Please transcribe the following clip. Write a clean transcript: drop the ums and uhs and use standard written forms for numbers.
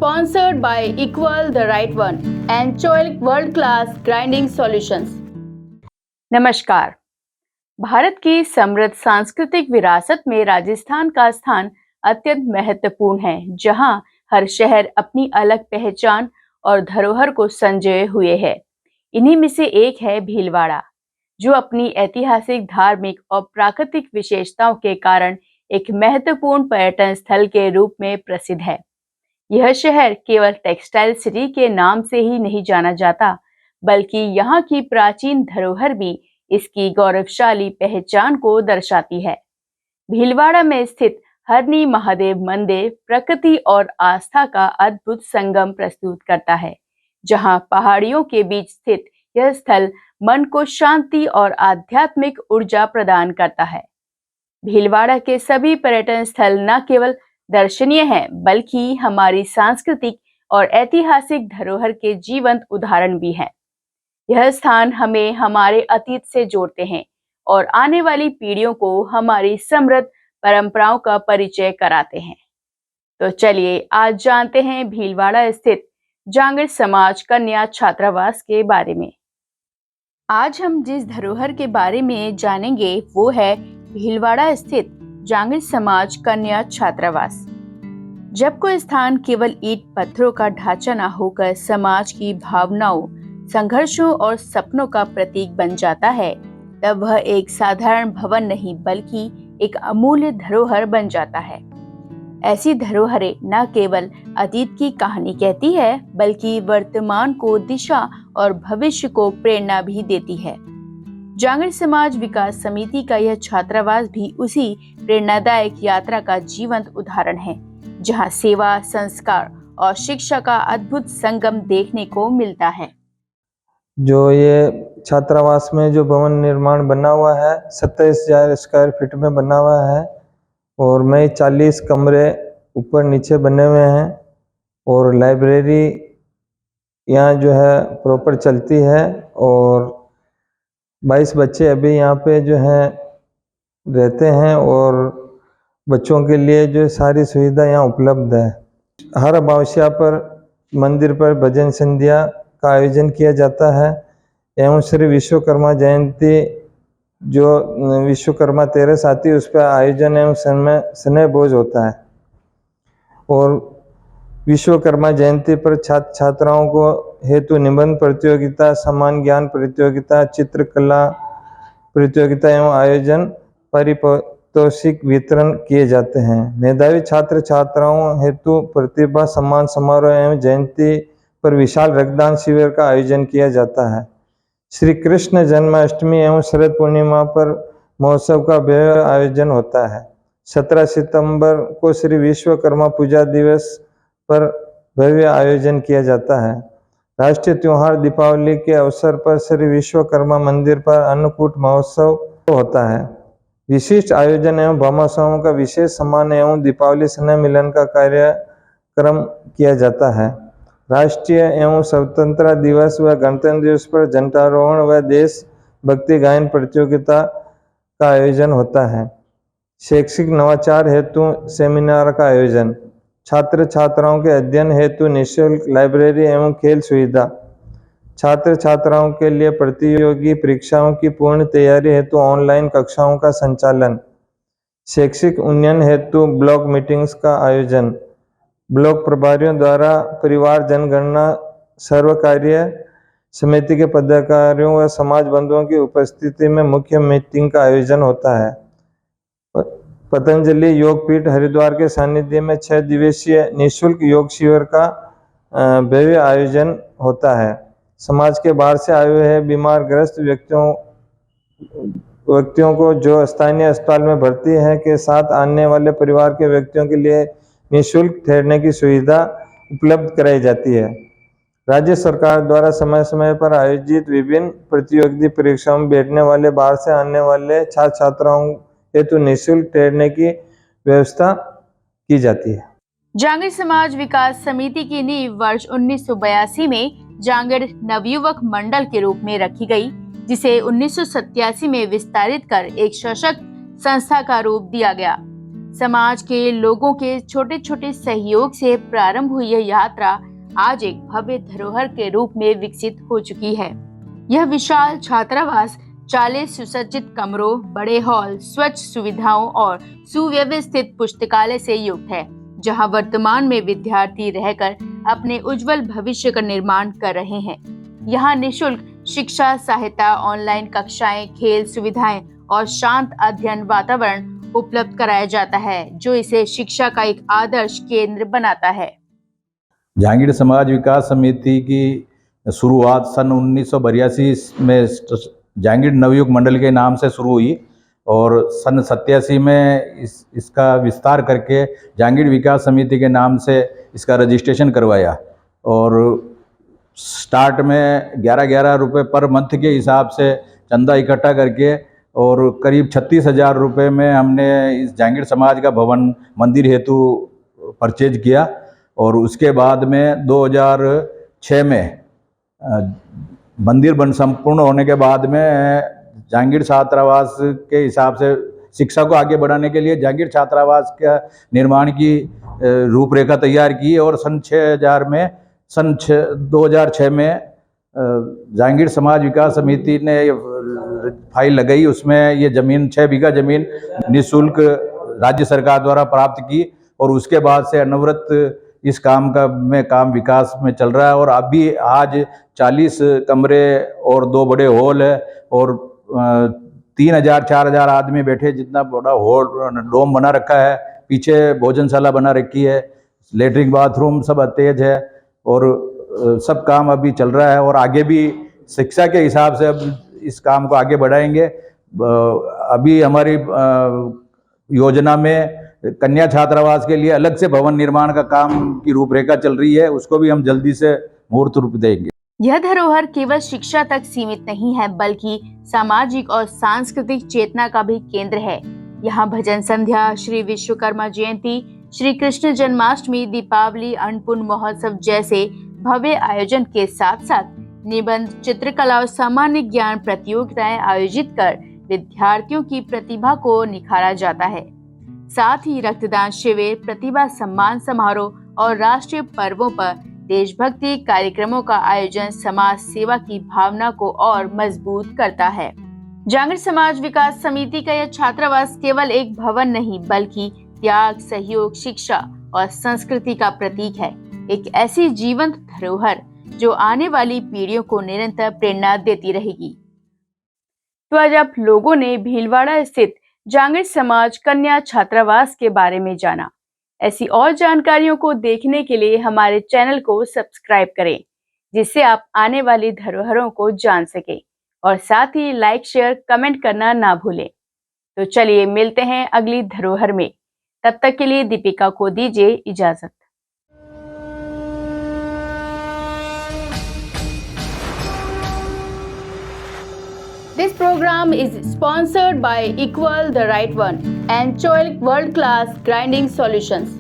sponsored by Equal the Right One and Choic World Class Grinding Solutions. नमस्कार। भारत की समृद्ध सांस्कृतिक विरासत में राजस्थान का स्थान अत्यंत महत्वपूर्ण है, जहां हर शहर अपनी अलग पहचान और धरोहर को संजोए हुए है। इन्हीं में से एक है भीलवाड़ा, जो अपनी ऐतिहासिक, धार्मिक और प्राकृतिक विशेषताओं के कारण एक महत्वपूर्ण पर्यटन स्थल के रूप में प्रसिद्ध है। यह शहर केवल टेक्सटाइल सिटी के नाम से ही नहीं जाना जाता, बल्कि यहाँ की प्राचीन धरोहर भी इसकी गौरवशाली पहचान को दर्शाती है। भीलवाड़ा में स्थित हरनी महादेव मंदिर प्रकृति और आस्था का अद्भुत संगम प्रस्तुत करता है, जहाँ पहाड़ियों के बीच स्थित यह स्थल मन को शांति और आध्यात्मिक ऊर्जा प्रदान करता है। भीलवाड़ा के सभी पर्यटन स्थल न केवल दर्शनीय है, बल्कि हमारी सांस्कृतिक और ऐतिहासिक धरोहर के जीवंत उदाहरण भी हैं। यह स्थान हमें हमारे अतीत से जोड़ते हैं और आने वाली पीढ़ियों को हमारी समृद्ध परंपराओं का परिचय कराते हैं। तो चलिए आज जानते हैं भीलवाड़ा स्थित जांगड़ समाज कन्या छात्रावास के बारे में। आज हम जिस धरोहर के बारे में जानेंगे वो है भीलवाड़ा स्थित जांगड़ समाज कन्या छात्रावास। जब कोई स्थान केवल ईंट पत्थरों का ढांचा न होकर समाज की भावनाओं, संघर्षों और सपनों का प्रतीक बन जाता है, तब वह एक साधारण भवन नहीं बल्कि एक अमूल्य धरोहर बन जाता है। ऐसी धरोहरें न केवल अतीत की कहानी कहती है, बल्कि वर्तमान को दिशा और भविष्य को प्रेरणा भी देती है। जांगड़ समाज विकास समिति का यह छात्रावास भी उसी प्रेरणादायक यात्रा का जीवंत उदाहरण है, जहां सेवा, संस्कार और शिक्षा का अद्भुत संगम देखने को मिलता है। जो ये छात्रावास में जो भवन निर्माण बना हुआ है 27,000 स्क्वायर फीट में बना हुआ है और में 40 कमरे ऊपर नीचे बने हुए हैं और लाइब्रेरी यहाँ जो है प्रॉपर चलती है और 22 बच्चे अभी यहाँ पे जो है रहते हैं और बच्चों के लिए जो सारी सुविधा यहाँ उपलब्ध है। हर अमावस्या पर मंदिर पर भजन संध्या का आयोजन किया जाता है एवं श्री विश्वकर्मा जयंती जो विश्वकर्मा तेरस आती है उस पर आयोजन एवं स्नेह भोज होता है और विश्वकर्मा जयंती पर छात्र छात्राओं को हेतु निबंध प्रतियोगिता, समान ज्ञान प्रतियोगिता, चित्रकला प्रतियोगिता एवं आयोजन पारितोषिक वितरण किए जाते हैं। मेधावी छात्र छात्राओं हेतु प्रतिभा सम्मान समारोह एवं जयंती पर विशाल रक्तदान शिविर का आयोजन किया जाता है। श्री कृष्ण जन्माष्टमी एवं शरद पूर्णिमा पर महोत्सव का भव्य आयोजन होता है। 17 सितंबर को श्री विश्वकर्मा पूजा दिवस पर भव्य आयोजन किया जाता है। राष्ट्रीय त्योहार दीपावली के अवसर पर श्री विश्वकर्मा मंदिर पर अन्नकूट महोत्सव होता है। विशिष्ट आयोजन एवं भामाशाहों का विशेष सम्मान एवं दीपावली स्नेह मिलन का कार्यक्रम किया जाता है। राष्ट्रीय एवं स्वतंत्रता दिवस व गणतंत्र दिवस पर झंडारोहण व देश भक्ति गायन प्रतियोगिता का आयोजन होता है। शैक्षिक नवाचार हेतु सेमिनार का आयोजन, छात्र छात्राओं के अध्ययन हेतु निःशुल्क लाइब्रेरी एवं खेल सुविधा, छात्र छात्राओं के लिए प्रतियोगी परीक्षाओं की पूर्ण तैयारी हेतु ऑनलाइन कक्षाओं का संचालन, शैक्षिक उन्नयन हेतु ब्लॉक मीटिंग्स का आयोजन, ब्लॉक प्रभारियों द्वारा परिवार जनगणना सर्व कार्य समिति के पदाधिकारियों व समाज बंधुओं की उपस्थिति में मुख्य मीटिंग का आयोजन होता है। पतंजलि योगपीठ हरिद्वार के सानिध्य में 6 दिवसीय निःशुल्क योग शिविर का भव्य आयोजन होता है। समाज के बाहर से आए हुए बीमार ग्रस्त व्यक्तियों को जो स्थानीय अस्पताल में भर्ती है के साथ आने वाले परिवार के व्यक्तियों के लिए निःशुल्क ठहरने की सुविधा उपलब्ध कराई जाती है। राज्य सरकार द्वारा समय समय पर आयोजित विभिन्न प्रतियोगी परीक्षाओं में बैठने वाले बाहर से आने वाले छात्र छात्राओं हेतु निःशुल्क ठहरने की व्यवस्था की जाती है। जांगड़ समाज विकास समिति की नींव वर्ष 1982 में जांगड़ नवयुवक मंडल के रूप में रखी गई, जिसे 1987 में विस्तारित कर एक सशक्त संस्था का रूप दिया गया। समाज के लोगों के छोटे छोटे सहयोग से प्रारंभ हुई यह यात्रा आज एक भव्य धरोहर के रूप में विकसित हो चुकी है। यह विशाल छात्रावास 40 सुसज्जित कमरों, बड़े हॉल, स्वच्छ सुविधाओं और सुव्यवस्थित पुस्तकालय से युक्त है, जहां वर्तमान में विद्यार्थी रहकर अपने उज्जवल भविष्य का निर्माण कर रहे हैं। यहाँ निःशुल्क शिक्षा सहायता, ऑनलाइन कक्षाएं, खेल सुविधाएं और शांत अध्ययन वातावरण उपलब्ध कराया जाता है, जो इसे शिक्षा का एक आदर्श केंद्र बनाता है। जहांगीर समाज विकास समिति की शुरुआत सन 1982 में जहांगीर नवयुग मंडल के नाम से शुरू हुई और सन 87 में इसका विस्तार करके जहांगीर विकास समिति के नाम से इसका रजिस्ट्रेशन करवाया और स्टार्ट में 11-11 रुपये पर मंथ के हिसाब से चंदा इकट्ठा करके और करीब 36,000 रुपये में हमने इस जहांगीर समाज का भवन मंदिर हेतु परचेज किया और उसके बाद में 2006 में मंदिर बन संपूर्ण होने के बाद में जहांगीर छात्रावास के हिसाब से शिक्षा को आगे बढ़ाने के लिए जहांगीर छात्रावास का निर्माण की रूपरेखा तैयार की और सन 2006 में जहांगीर समाज विकास समिति ने फाइल लगाई। उसमें ये ज़मीन 6 बीघा ज़मीन निःशुल्क राज्य सरकार द्वारा प्राप्त की और उसके बाद से अनवरत इस काम विकास में चल रहा है और अभी आज 40 कमरे और 2 बड़े हॉल है और 3,000-4,000 आदमी बैठे जितना बड़ा हॉल डोम बना रखा है। पीछे भोजनशाला बना रखी है, लेटरिन बाथरूम सब अटैच है और सब काम अभी चल रहा है और आगे भी शिक्षा के हिसाब से अब इस काम को आगे बढ़ाएंगे। अभी हमारी योजना में कन्या छात्रावास के लिए अलग से भवन निर्माण का काम की रूपरेखा चल रही है, उसको भी हम जल्दी से मुहूर्त रूप देंगे। यह धरोहर केवल शिक्षा तक सीमित नहीं है, बल्कि सामाजिक और सांस्कृतिक चेतना का भी केंद्र है। यहाँ भजन संध्या, श्री विश्वकर्मा जयंती, श्री कृष्ण जन्माष्टमी, दीपावली, अन्नपूर्ण महोत्सव जैसे भव्य आयोजन के साथ साथ निबंध, चित्रकला और सामान्य ज्ञान प्रतियोगिताएं आयोजित कर विद्यार्थियों की प्रतिभा को निखारा जाता है। साथ ही रक्तदान शिविर, प्रतिभा सम्मान समारोह और राष्ट्रीय पर्वों पर देशभक्ति कार्यक्रमों का आयोजन समाज सेवा की भावना को और मजबूत करता है। जहांगीर समाज विकास समिति का यह छात्रावास केवल एक भवन नहीं, बल्कि त्याग, सहयोग, शिक्षा और संस्कृति का प्रतीक है। एक ऐसी जीवंत धरोहर जो आने वाली पीढ़ियों को निरंतर प्रेरणा देती रहेगी। तो आज आप लोगों ने भीलवाड़ा स्थित जहांगीर समाज कन्या छात्रावास के बारे में जाना। ऐसी और जानकारियों को देखने के लिए हमारे चैनल को सब्सक्राइब करें, जिससे आप आने वाली धरोहरों को जान सकें और साथ ही लाइक, शेयर, कमेंट करना ना भूलें। तो चलिए मिलते हैं अगली धरोहर में। तब तक के लिए दीपिका को दीजिए इजाजत। This program is sponsored by Equal the Right One and Choilik World Class Grinding Solutions.